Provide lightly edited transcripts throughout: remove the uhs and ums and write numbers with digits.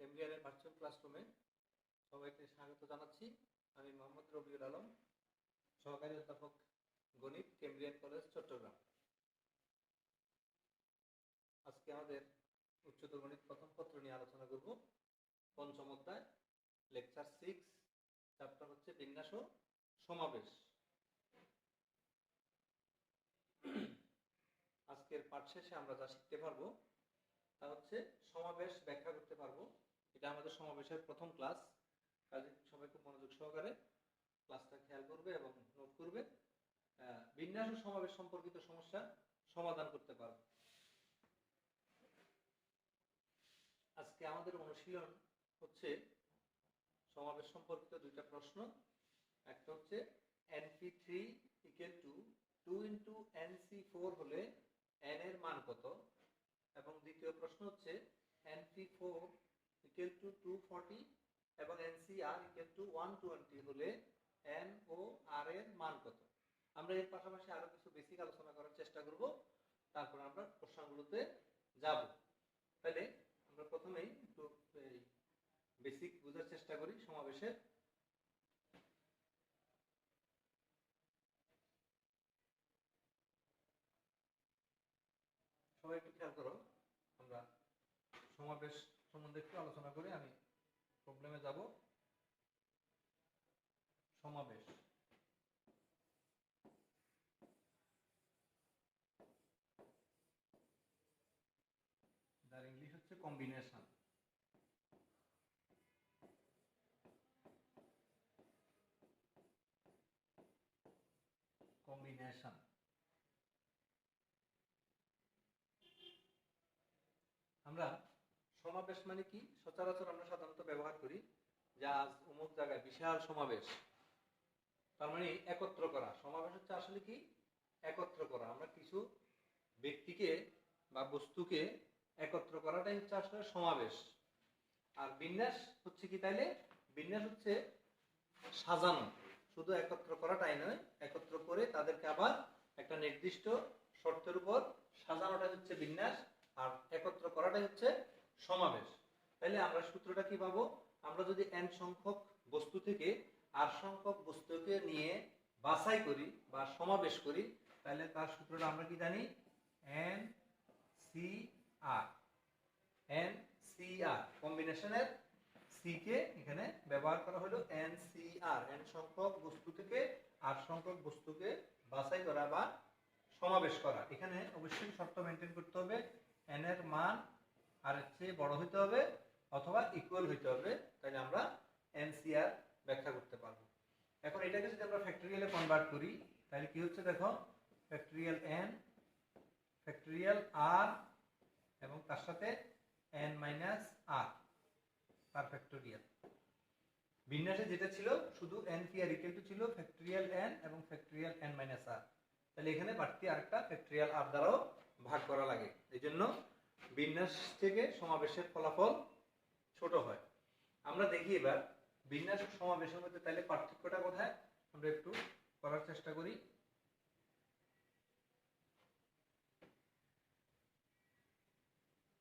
কেমব্রিয়ানের virtual ক্লাসরুমে সবাইকে স্বাগত জানাচ্ছি। আমি মোহাম্মদ রবিউল আলম, সহকারী অধ্যাপক গণিত, কেমব্রিয়ান কলেজ, চট্টগ্রাম। আজকে আমাদের উচ্চতর গণিত প্রথম পত্র নিয়ে আলোচনা করব। পঞ্চম অধ্যায়, লেকচার 6, চ্যাপ্টার হচ্ছে বিন্যাস ও সমাবেশ। আজকের পাঠ শেষে আমরা যা শিখতে পারবো তা হচ্ছে সমাবেশ ব্যাখ্যা করতে পারবো। এটা আমাদের সমাবেশের প্রথম ক্লাস, কাজে সবাই খুব মনোযোগ সহকারে ক্লাসটা খেয়াল করবে এবং নোট করবে। বিন্যাস ও সমাবেশ সম্পর্কিত সমস্যা সমাধান করতে পারবে। আজকে আমাদের অনুশীলন হচ্ছে সমাবেশ সম্পর্কিত দুইটা প্রশ্ন। একটা হচ্ছে NP3 = 2 × NC4 হলে n এর মান কত, এবং দ্বিতীয় প্রশ্ন হচ্ছে NP4 = 240 এবং NCR = 120 হলে n ও r এর মান কত। আমরা এর পাশাপাশি আরো কিছু বেসিক আলোচনা করার চেষ্টা করব, তারপর আমরা প্রশ্নগুলোতে যাব। তাহলে আমরা প্রথমেই একটু বেসিক বোঝার চেষ্টা করি সমাবেশের। সবাই একটু খেয়াল করো, আমরা সমাবেশ সম্বন্ধে একটু আলোচনা করি। আমি প্রবলেমে যাব। সমাবেশ, যার ইংলিশ হচ্ছে কম্বিনেশন। কম্বিনেশন আমরা সমাবেশ মানে কি সচরাচর আমরা সাধারণত ব্যবহার করি যে আজ অমুক জায়গায় বিশাল সমাবেশ, তার মানে একত্র করা। সমাবেশ হচ্ছে আসলে কি একত্র করা। আমরা কিছু ব্যক্তিকে বা বস্তুকে একত্র করাটাই হচ্ছে আসলে সমাবেশ। আর বিন্যাস হচ্ছে কি, তাইলে বিন্যাস হচ্ছে সাজানো। শুধু একত্র করাটাই নয়, একত্র করে তাদেরকে আবার একটা নির্দিষ্ট শর্তের উপর সাজানোটাই হচ্ছে বিন্যাস, আর একত্র করাটাই হচ্ছে সমাবেশ। তাইলে আমরা সূত্রটা কি পাবো? আমরা যদি n সংখ্যক বস্তু থেকে r সংখ্যক বস্তুকে নিয়ে বাছাই করি বা সমাবেশ করি, তাহলে তার সূত্রটা আমরা কি জানি? NCR। NCR কম্বিনেশনের C কে এখানে ব্যবহার করা হলো NCR, n সংখ্যক বস্তু থেকে r সংখ্যক বস্তুকে বাছাই করা বা সমাবেশ করা। এখানে অবশ্যই শর্ত মেনটেন করতে হবে, n এর মান r এর চেয়ে বড় হইতে হবে অথবা ইকুয়াল হইতে হবে, তাহলে আমরা NCR ব্যাখ্যা করতে পারবো। এখন এটাকে যদি আমরা ফ্যাক্টরিয়ালে কনভার্ট করি, তাহলে কি হচ্ছে দেখো, ফ্যাক্টরিয়াল n, ফ্যাক্টরিয়াল r এবং তার সাথে n - r তার ফ্যাক্টরিয়াল। বিন্যাসে যেটা ছিল শুধু NPR = ছিল ফ্যাক্টরিয়াল n এবং ফ্যাক্টরিয়াল n - r, তাহলে এখানে বাড়তি আরেকটা ফ্যাক্টরিয়াল r দ্বারাও ভাগ করা লাগে। এইজন্য বিন্যাস থেকে সমাবেশের ফলাফল ছোট হয়। আমরা দেখি এবার বিন্যাস ও সমাবেশের মধ্যে তাহলে পার্থক্যটা কোথায়, আমরা একটু করার চেষ্টা করি।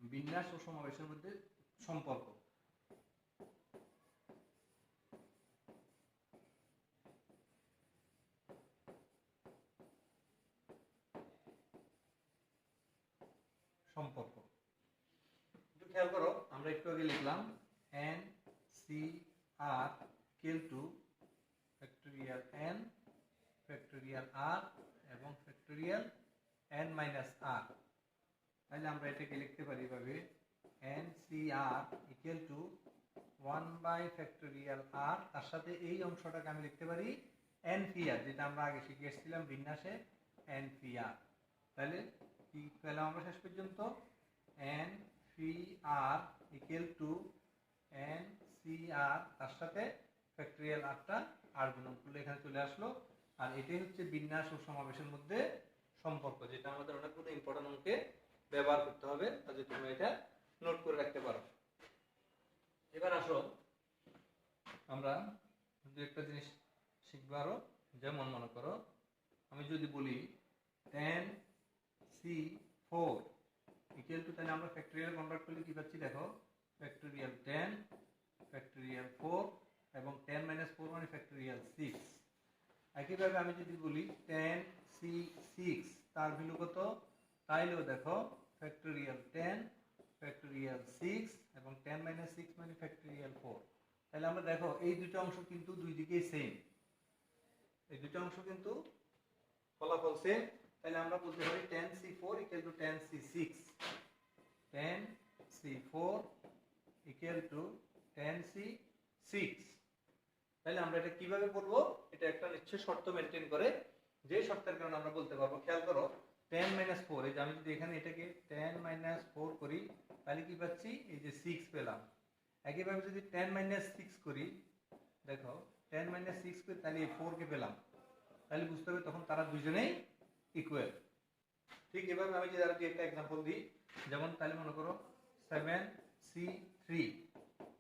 বিন্যাস ও সমাবেশের মধ্যে সম্পর্ক। সম্পর্ক একটু খেয়াল করো, আমরা একটু আগে লিখলাম NCR = factorial n, factorial r এবং ফ্যাক্টরিয়াল n - r। তাহলে আমরা এটাকে লিখতে পারি এভাবে, NCR = 1/ফ্যাক্টরিয়াল r, তার সাথে এই অংশটাকে আমি লিখতে পারি NPR, যেটা আমরা আগে শিখে এসেছিলাম বিন্যাসে, NPR। তাহলে কি পেলাম আমরা শেষ পর্যন্ত? NPR = NCR, তার সাথে ফ্যাক্টরিয়াল rটা r গুণন করলে এখানে চলে আসলো। আর এটাই হচ্ছে বিন্যাস ও সমাবেশের মধ্যে সম্পর্ক, যেটা আমাদের অনেকগুলো ইম্পর্টেন্ট অঙ্কে ব্যবহার করতে হবে, তাহলে তুমি এটা নোট করে রাখতে পারো। এবার আসো আমরা দু একটা জিনিস শিখবো আরো। যেমন মনে করো, আমি যদি বলি 10C4 = তাহলে আমরা ফ্যাক্টরিয়াল কনভার্ট করলে কি পাচ্ছি দেখো, ফ্যাক্টোরিয়াল 10 ফ্যাক্টোরিয়াল 4 এবং 10 মাইনাস 4 মানে ফ্যাক্টোরিয়াল 6। একইভাবে আমি যদি বলি 10c6 তার ভ্যালু কত, তাইলেও দেখো ফ্যাক্টোরিয়াল 10 ফ্যাক্টোরিয়াল 6 এবং 10 মাইনাস 6 মানে ফ্যাক্টোরিয়াল 4। তাহলে আমরা দেখো এই দুটো অংশ কিন্তু দুই দিকেই সেম, এই দুটো অংশ কিন্তু ফলাফল সেম। তাহলে আমরা বলতে পারি 10c4 equal to 10c6, 10c4 equal to 10c6। তাহলে আমরা এটা কিভাবে বলবো, এটা একটা নিশ্চয় শর্ত মেনটেন করে, যে শর্তের কারণে আমরা বলতে পারবো। খেয়াল করো 10 মাইনাস 4, এই যে আমি যদি এখানে এটাকে 10 মাইনাস 4 করি তাহলে কি পাচ্ছি, এই যে 6 পেলাম। একইভাবে যদি 10 মাইনাস 6 করি, দেখো 10 মাইনাস 6 করি তাহলে এই 4 কে পেলাম। তাহলে বুঝতে হবে তখন তারা দুজনেই ইকুয়াল। ঠিক এভাবে আমি যদি আরেকটি একটা एग्जांपल দিই, যেমন তাহলে মনে করো 7c3,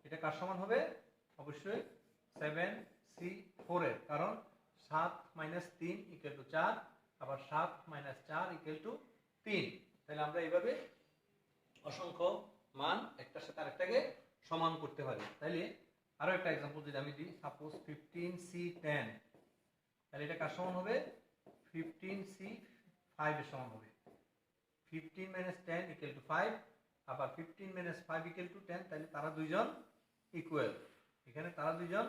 এটা কার সমান হবে, অবশ্যই 7c4 এর, কারণ 7 মাইনাস 3 ইকুয়াল টু 4, আবার 7 মাইনাস 4 ইকুয়াল টু 3। তাহলে আমরা এইভাবে অসংখ্য মান একটার সাথে আরেকটাকে সমান করতে পারি। তাহলে আরো একটা एग्जांपल যদি আমি দিই, সাপোজ 15c10, তাহলে এটা কার সমান হবে, 15c5 এর সমান হবে। 15 মাইনাস 10 ইকুয়াল টু 5, আবার 15 মাইনাস 5 ইকুয়াল টু 10, তাহলে তারা দুইজন ইকুয়াল। এখানে তারা দুইজন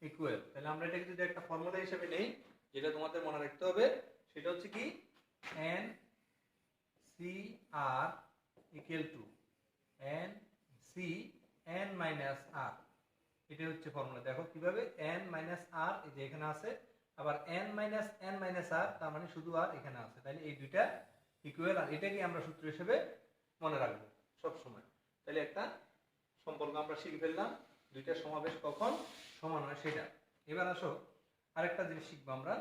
ইকুয়াল। তাহলে আমরা এটাকে যদি একটা ফর্মুলা হিসেবে নেই, যেটা তোমাদের মনে রাখতে হবে, সেটা হচ্ছে কি n cr equal to n c n minus r। এটা হচ্ছে ফর্মুলা। দেখো কিভাবে n মাইনাস r এই যে এখানে আছে, আবার n minus n minus r, তার মানে শুধু r এখানে আছে। তাহলে এই দুইটা ইকুয়াল, আর এটাকে আমরা সূত্র হিসেবে মনে রাখবো সব সময়। তাহলে একটা সম্পর্ক আমরা শিখে ফেললাম, দুইটা সমাবেশ কখন সমান হয় সেটা। এবার আসো আরেকটা জিনিস শিখবো আমরা,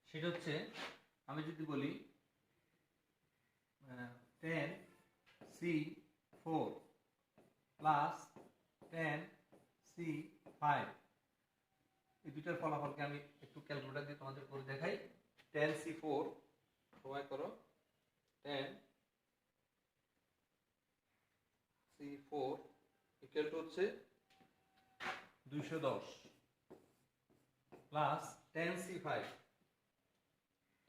সেটা হচ্ছে আমি যদি বলি 10c4 প্লাস 10c5, এই দুইটার ফলাফলকে আমি একটু ক্যালকুলেটর দিয়ে তোমাদের করে দেখাই। 10c4 সবাই করো, 10c4 ইকুয়াল টু হচ্ছে 210 plus 10c5,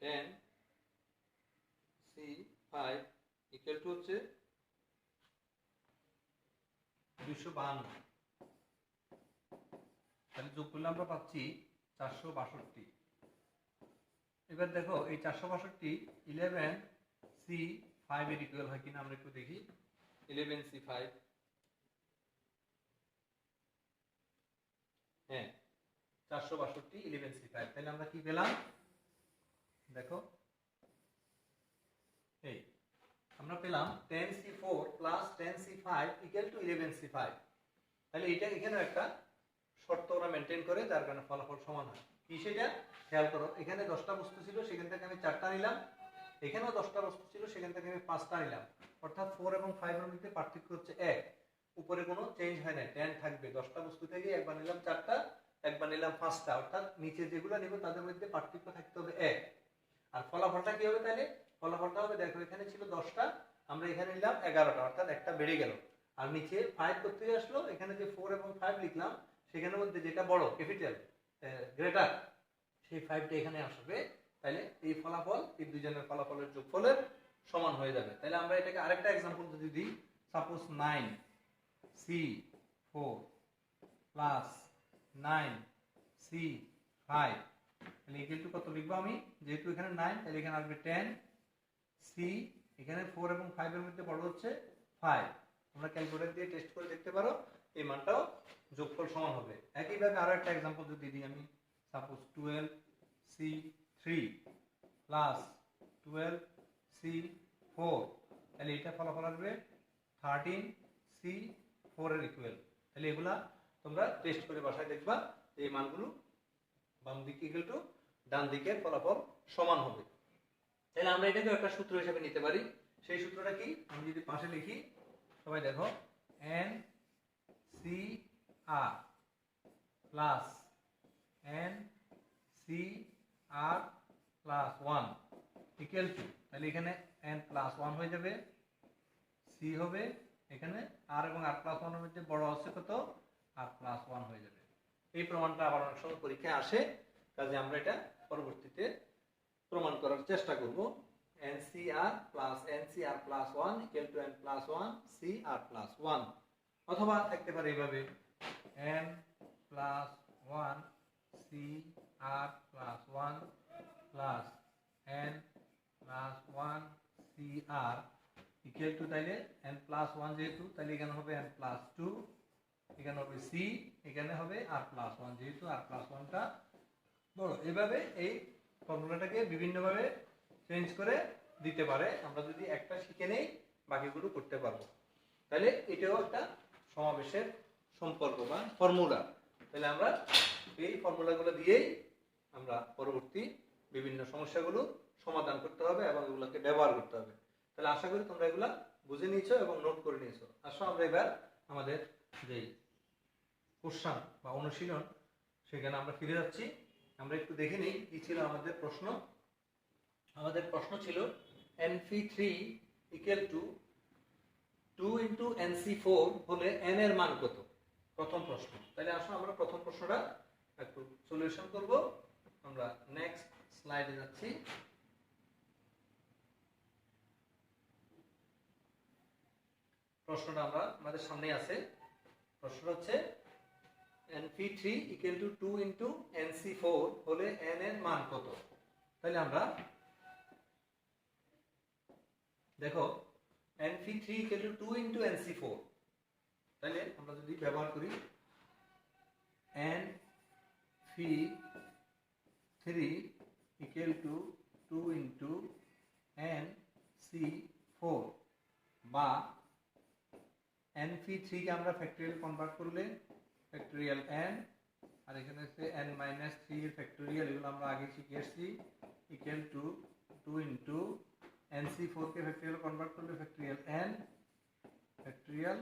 10c5 equal to হচ্ছে 252। তাহলে যোগ করলে আমরা পাচ্ছি 462। এবার দেখো এই 462 11c5 এর ইকুয়াল হয় কিনা আমরা একটু দেখি। 11c5, হ্যাঁ 462 11c5। তাহলে আমরা কি পেলাম, দেখো এই আমরা পেলাম 10c4 plus 10c5 equal to 11c5। তাহলে এটা এখানে একটা শর্ত ওরা মেনটেন করে, যার কারণে ফলাফল সমান হয়। কি সেটা খেয়াল করো, এখানে 10টা বস্তু ছিল, সেখান থেকে আমি 4টা নিলাম, এখানেও 10টা বস্তু ছিল, সেখান থেকে আমি 5টা নিলাম, অর্থাৎ 4 এবং 5 এর মধ্যে পার্থক্য হচ্ছে 1। উপরে কোনো চেঞ্জ হয় না, 10 থাকবে। 10টা বস্তু থেকে একবার নিলাম 4টা, একবার নিলাম 5টা, অর্থাৎ নিচে যেগুলো নিব তাদের মধ্যে পার্থক্য থাকতে হবে 1। আর ফলাফলটা কি হবে, তাহলে ফলাফলটা হবে, দেখো এখানে ছিল 10টা, আমরা এখানে নিলাম 11টা, অর্থাৎ একটা বেড়ে গেল। আর নিচে 5 করতে আসলো, এখানে যে 4 এবং 5 লিখলাম, সেখানের মধ্যে যেটা বড় ক্যাপিটাল গ্রেটার, সেই 5টা এখানে আসবে। তাহলে এই ফলাফল এই দুজনের ফলাফলের যোগফলের সমান হয়ে যাবে। তাহলে আমরা এটাকে আরেকটা एग्जांपल যদি দিই, সাপোজ 9c4 প্লাস 9c5, তাহলে ইকুয়াল টু কত লিখবো আমি, যেহেতু এখানে 9 তাহলে এখানে আসবে 10c, এখানে 4 এবং 5 এর মধ্যে বড় হচ্ছে 5। তোমরা ক্যালকুলেটর দিয়ে টেস্ট করে দেখতে পারো, এই মানটাও যোগফল সমান হবে। একইভাবে আরো একটা एग्जांपल যদি দিই আমি, সাপোজ 12c3 প্লাস 12c4, তাহলে এটা ফলাফল আসবে 13c4 এর ইকুয়াল। তাহলে এগুলা তোমরা টেস্ট করে বাসায় দেখবা, এই মানগুলো বাম দিকে ইকুয়াল টু ডান দিকের ফলাফল সমান হবে। তাহলে আমরা এটাকে একটা সূত্র হিসেবে নিতে পারি। সেই সূত্রটা কি, আমি যদি পাশে লিখি, সবাই দেখো, n cr plus n cr plus 1 equal to, তাহলে এখানে n প্লাস 1 হয়ে যাবে, c হবে এখানে আর এবং আর প্লাস ওয়ানের মধ্যে বড় আছে কত, আর প্লাস ওয়ান হয়ে যাবে। এই প্রমাণটা আবার অনেক সময় পরীক্ষায় আসে, কাজে আমরা এটা পরবর্তীতে প্রমাণ করার চেষ্টা করব। NCR plus NCR plus 1 equal to N plus 1 CR plus 1, অথবা থাকতে পারে এইভাবে N plus 1 CR plus 1 plus N plus 1 CR equal to, তাইলে N plus 1 যেহেতু তাহলে এখানে হবে N plus 2, এখানে হবে C, এখানে হবে R plus 1 যেহেতু R plus 1টা বড়। এভাবে এই ফর্মুলাটাকে বিভিন্নভাবে চেঞ্জ করে দিতে পারে, আমরা যদি একটা শিখে নেই বাকিগুলো করতে পারবো। তাহলে এটাও একটা সমাবেশের সম্পর্ক বা ফর্মুলা। তাহলে আমরা এই ফর্মুলাগুলো দিয়েই আমরা পরবর্তী বিভিন্ন সমস্যাগুলো সমাধান করতে হবে এবং এগুলোকে ব্যবহার করতে হবে। তাহলে আশা করি তোমরা এগুলা বুঝে নিয়েছো এবং নোট করে নিয়েছো। আসো আমরা এবার আমাদের যে কোশ্চেন বা অনুশীলন সেখানে আমরা ফিরে যাচ্ছি। আমরা একটু দেখে নিই কি ছিল আমাদের প্রশ্ন। আমাদের প্রশ্ন ছিল NF3 equal to 2 into NC4 হলে n এর মান কত, প্রথম প্রশ্ন। তাহলে আসো আমরা প্রথম প্রশ্নটা একটু সলিউশন করব। আমরা নেক্সট স্লাইডে যাচ্ছি। প্রশ্নটা আমাদের সামনে আছে। প্রশ্নটা হচ্ছে NF3 equal to 2 into NC4 হলে n এর মান কত। তাহলে আমরা দেখো NF3 equal to 2 into NC4, তাহলে আমরা যদি ব্যবহার করি NF3 equal to 2 into NC4 বা NF3 কে আমরা ফ্যাক্টরিয়াল কনভার্ট করলে ফ্যাক্টরিয়াল n, আর এখানে হচ্ছে n-3 এর ফ্যাক্টরিয়াল, এগুলো আমরা আগে শিখে এসেছি, equal to 2 into NC4 K factorial convert করলে ফ্যাক্টরিয়াল n, ফ্যাক্টরিয়াল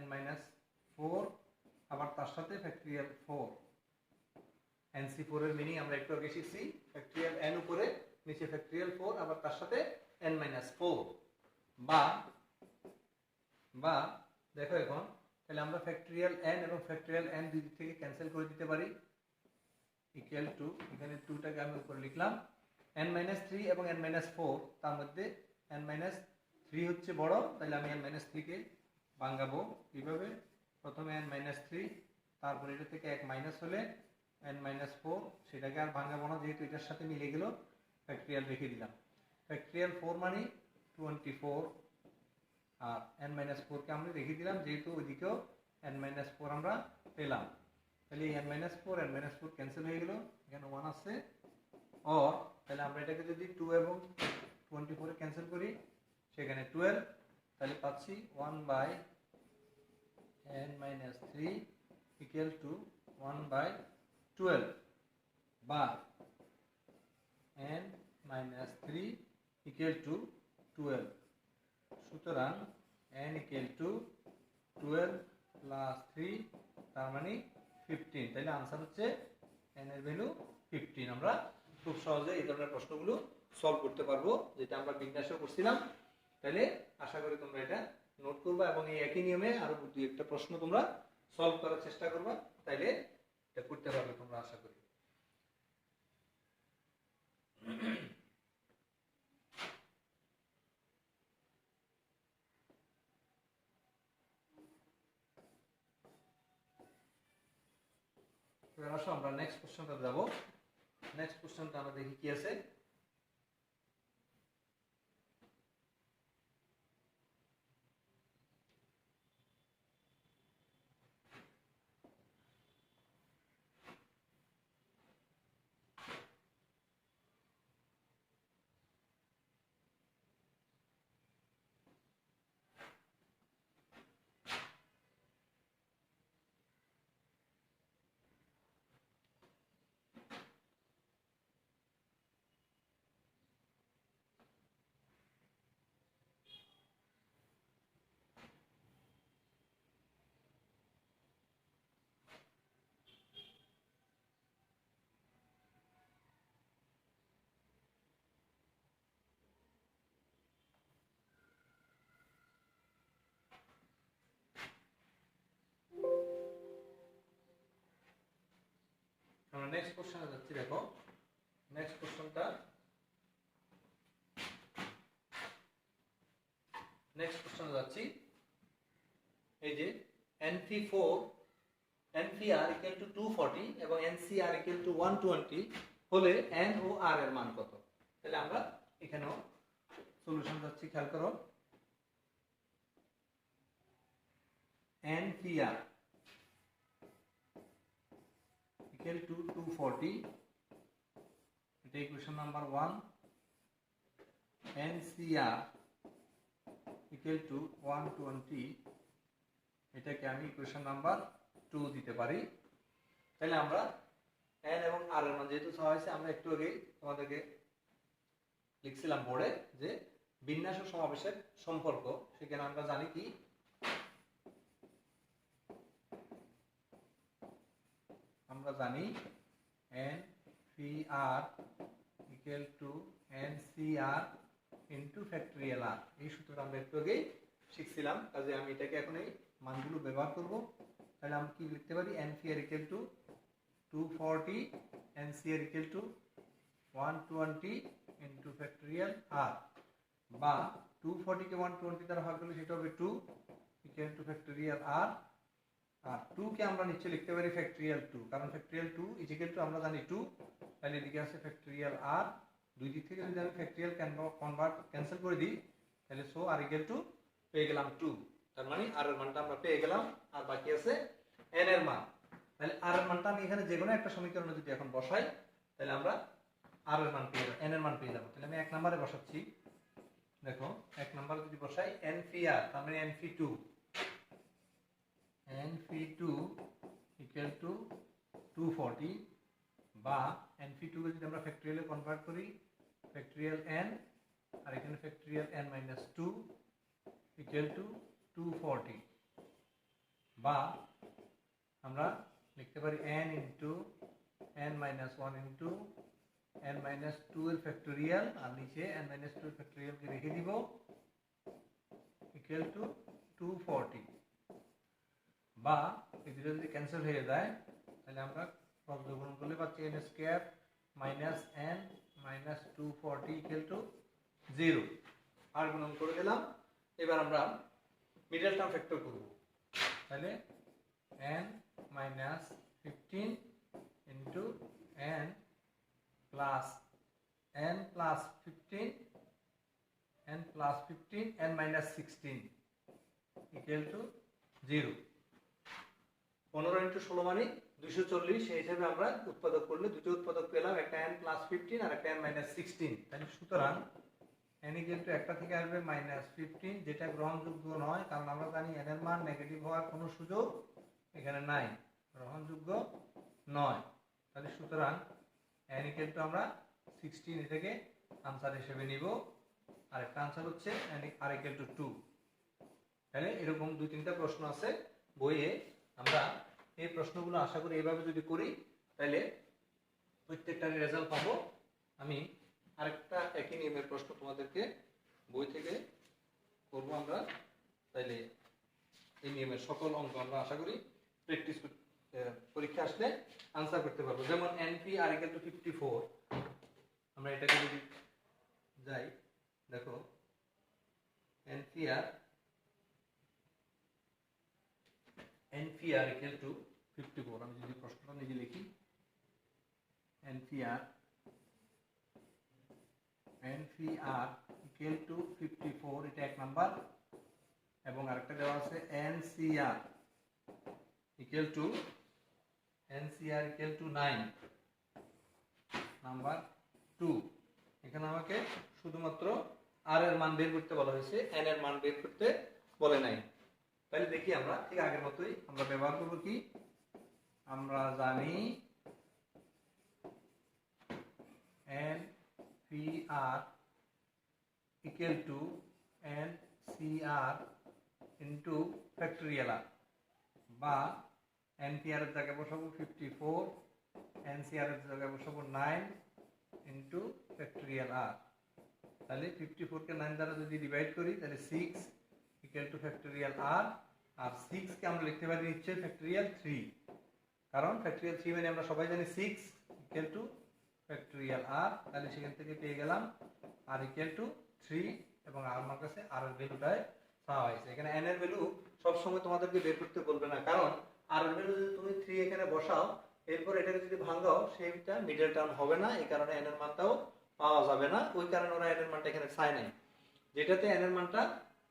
n-4, আবার তার সাথে ফ্যাক্টরিয়াল 4। NC4 এর মিনিং আমরা একটু আগে শিখছি, ফ্যাক্টরিয়াল n উপরে নিচে ফ্যাক্টরিয়াল 4 আবার তার সাথে n-4। বা দেখো এখন তাহলে আমরা ফ্যাক্টরিয়াল n এবং ফ্যাক্টরিয়াল n দুই দিক থেকে ক্যান্সেল করে দিতে পারি, ইকুয়াল টু এখানে 2টাকে আমি উপরে লিখলাম n-3 এবং n-4, তার মধ্যে n-3 হচ্ছে বড়, তাহলে আমি n-3 কে ভাঙাবো কিভাবে, প্রথমে n-3, তারপর এটা থেকে এক মাইনাস হলে n-4, সেটাকে আর ভাঙাবো না যেহেতু এটার সাথে মিলে গেল, ফ্যাক্টরিয়াল রেখে দিলাম। ফ্যাক্টরিয়াল 4 মানে 24, আর n-4 কে আমরা রেখে দিলাম যেহেতু ওইদিকেও n-4 আমরা পেলাম। তাহলে n-4 n-4 ক্যান্সেল হয়ে গেল, এখানে 1 আছে। और তাহলে আমরা এটাকে যদি 2 এবং 24 এ ক্যান্সেল করি সেখানে 12, তাহলে পাচ্ছি 1/n-3 ইকুয়াল টু 1/12 বা n-3 ইকুয়াল টু 12। সুতরাং n ইকুয়াল টু 12 প্লাস 3, তার মানে 15। তাহলে आंसर হচ্ছে n এর ভ্যালু 15। আমরা খুব সহজে এই ধরনের প্রশ্নগুলো সলভ করতে পারবো, যেটা আমরা বিন্যাসও করছিলাম। তাহলে আশা করি তোমরা এটা নোট করবা এবং এই একই নিয়মে আরো দুই একটা প্রশ্ন তোমরা সলভ করার চেষ্টা করবা, তাইলে এটা করতে পারবে তোমরা আশা করি। এবার আসো আমরা নেক্সট কোশ্চেনটা যাব। নেক্সট কোশ্চেনটা আমরা দেখি কি আছে। নেক্সট কোশ্চেনে যাচ্ছি। দেখো নেক্সট কোশ্চেনটা, যাচ্ছি। এই যে NP4 NPR equal to 240 এবং NCR equal to 120 হলে N ও R এর মান কত? তাহলে আমরা এখানেও সলিউশন যাচ্ছি, খেয়াল করো। NPR equal to 240, এটা equation number 1। NCR equal to 120, এটাকে আমি ইকুয়েশন নাম্বার 2 দিতে পারি। তাহলে আমরা n এবং r এর মান যেহেতু চাওয়া হয়েছে, আমরা একটু আগে তোমাদেরকে লিখছিলাম বোর্ডে যে বিন্যাস ও সমাবেশের সম্পর্ক, সেখানে আমরা জানি কি আমরা জানি NPR equal to NCR into factorial r। এই সূত্রটা আমরা একটু আগে শিখছিলাম, কাজে আমি এটাকে এখন এই মানগুলো ব্যবহার করব। তাহলে আমরা কি লিখতে পারি? NPR equal to 240, NCR equal to 120 into factorial r, বা 240 কে 120 দ্বারা ভাগ করলে সেটা হবে 2 equal to factorial r, আর 2 কে আমরা নিচে লিখতে পারি factorial 2, কারণ factorial 2 is equal to আমরা জানি 2, তাহলে এদিকে আছে factorial r। দুই দিক থেকে যদি আমি factorial কনভার্ট ক্যান্সেল করে দিই, তাহলে সো r equal to পেয়ে গেলাম 2। তার মানে r এর মানটা আমরা পেয়ে গেলাম, আর বাকি আছে n এর মান। তাহলে r এর মানটা আমি এখানে যে কোনো একটা সমীকরণে যদি এখন বসাই, তাহলে আমরা r এর মান পেয়ে যাব, n এর মান পেয়ে যাব। তাহলে আমি 1 নম্বরে বসাচ্ছি। দেখো 1 নম্বরে যদি বসাই NPR, তার মানে NP2 equal to 240, বা NP2 কে যদি আমরা ফ্যাক্টরিয়ালে কনভার্ট করি, ফ্যাক্টরিয়াল n, আর এখানে ফ্যাক্টরিয়াল n - 2 equal to 240, বা আমরা লিখতে পারি n into n - 1 into n - 2 এর ফ্যাক্টরিয়াল, আর নিচে n - 2 এর ফ্যাক্টরিয়াল কে রেখে দিব equal to 240, বা এই দুটো যদি ক্যান্সেল হয়ে যায়, তাহলে আমরা ক্রস গুণ করলে পাচ্ছি n square minus n minus 240 equal to 0। আর গুণন করে দিলাম। এবার আমরা মিডল টার্ম ফ্যাক্টর করব। তাহলে n minus 15 into n plus 15 n minus 16 equal to 0। 15 into 16 মানে 240, সেই হিসাবে আমরা উৎপাদক করলে দুটো উৎপাদক পেলাম, একটা n plus 15 আর একটা n minus 16। তাহলে সুতরাং n equal to একটা থেকে আসবে -15, যেটা গ্রহণযোগ্য নয়, কারণ আমরা জানি n এর মান নেগেটিভ হওয়ার কোনো সুযোগ এখানে নাই, গ্রহণযোগ্য নয়। তাহলে সুতরাং n equal to আমরা 16 এটাকে आंसर হিসেবে নিব, আর একটা आंसर হচ্ছে n r equal to 2। তাহলে এরকম দুই তিনটা প্রশ্ন আছে বইয়ে, আমরা এই প্রশ্নগুলো আশা করি এইভাবে যদি করি তাহলে প্রত্যেকটার রেজাল্ট পাবো। আমি আরেকটা একই নিয়মের প্রশ্ন তোমাদেরকে বই থেকে করব আমরা, তাইলে এই নিয়মের সকল অঙ্ক আমরা আশা করি প্র্যাকটিস পরীক্ষা আসলে आंसर করতে পারবো। যেমন NPR equal to 54, আমরা এটাকে যদি যাই, দেখো NPR equal to 54, আমি যদি প্রশ্নটা নিজে লিখি, NPR equal to 54, এটা এক নাম্বার, এবং আরেকটা দেওয়া আছে NCR equal to 9 নাম্বার 2। এখানে আমাকে শুধুমাত্র r এর মান বের করতে বলা হয়েছে, n এর মান বের করতে বলে নাই। তাহলে দেখি আমরা ঠিক আগের মতোই আমরা ব্যবহার করব কি, আমরা জানি NPR equal to NCR into factorial r, বা NPR এর জায়গায় বসাবো 54, NCR এর জায়গায় বসাবো 9 into factorial r। তাহলে 54 কে 9 দ্বারা যদি ডিভাইড করি, তাহলে 6 equal to factorial r, আর 6 কে আমরা লিখতে পারি নিচে factorial 3, কারণ factorial 3 মানে আমরা সবাই জানি 6, ইকুয়াল টু ফ্যাক্টোরিয়াল r, তাহলে সেখান থেকে পেয়ে গেলাম r ইকুয়াল টু 3 এবং আমার কাছে r এর ভ্যালুটাই চাওয়া হয়েছে। এখানে n এর ভ্যালু সব সময় তোমাদেরকে বের করতে বলবে না, কারণ r এর ভ্যালু যদি তুমি 3 এখানে বসাও, এরপর এটাকে যদি ভাঙাও সেইটা মিডল টার্ম হবে না, এই কারণে n এর মানটাও পাওয়া যাবে না। ওই কারণে ওরা n এর মানটা এখানে চায় নাই। যেটাতে n এর মানটা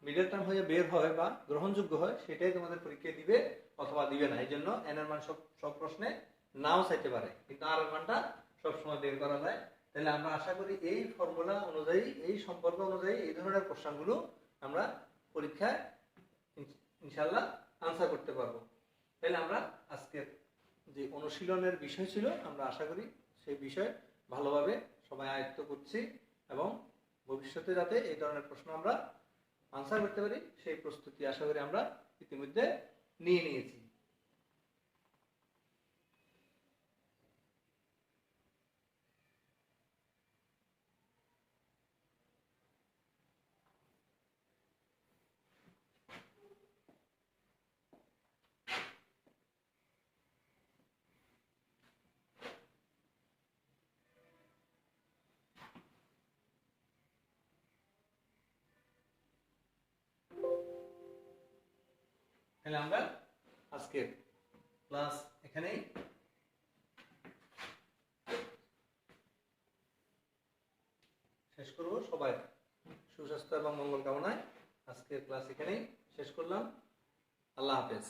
মিডল টার্ম হয়ে বের হয় বা গ্রহণযোগ্য হয় সেটাই তোমাদের পরীক্ষায় দিবে অথবা দিবে না। এই জন্য n এর মান সব প্রশ্নে নাও চাইতে পারে, কিন্তু r এর মানটা সবসময় বের করা যায়। তাহলে আমরা আশা করি এই ফর্মুলা অনুযায়ী, এই সম্পর্ক অনুযায়ী এই ধরনের কোশ্চেনগুলো আমরা পরীক্ষায় ইনশাআল্লাহ আনসার করতে পারবো। তাহলে আমরা আজকের যে অনুশীলনের বিষয় ছিল, আমরা আশা করি সেই বিষয় ভালোভাবে সবাই আয়ত্ত করছি এবং ভবিষ্যতে যাতে এই ধরনের প্রশ্ন আমরা আনসার করতে পারি সেই প্রস্তুতি আশা করি আমরা ইতিমধ্যে নিয়ে নিয়েছি। তাহলে আমরা আজকের ক্লাস এখানেই শেষ করব। সবাই সুস্বাস্থ্য এবং মঙ্গল কামনায় আজকের ক্লাস এখানেই শেষ করলাম। আল্লাহ হাফেজ।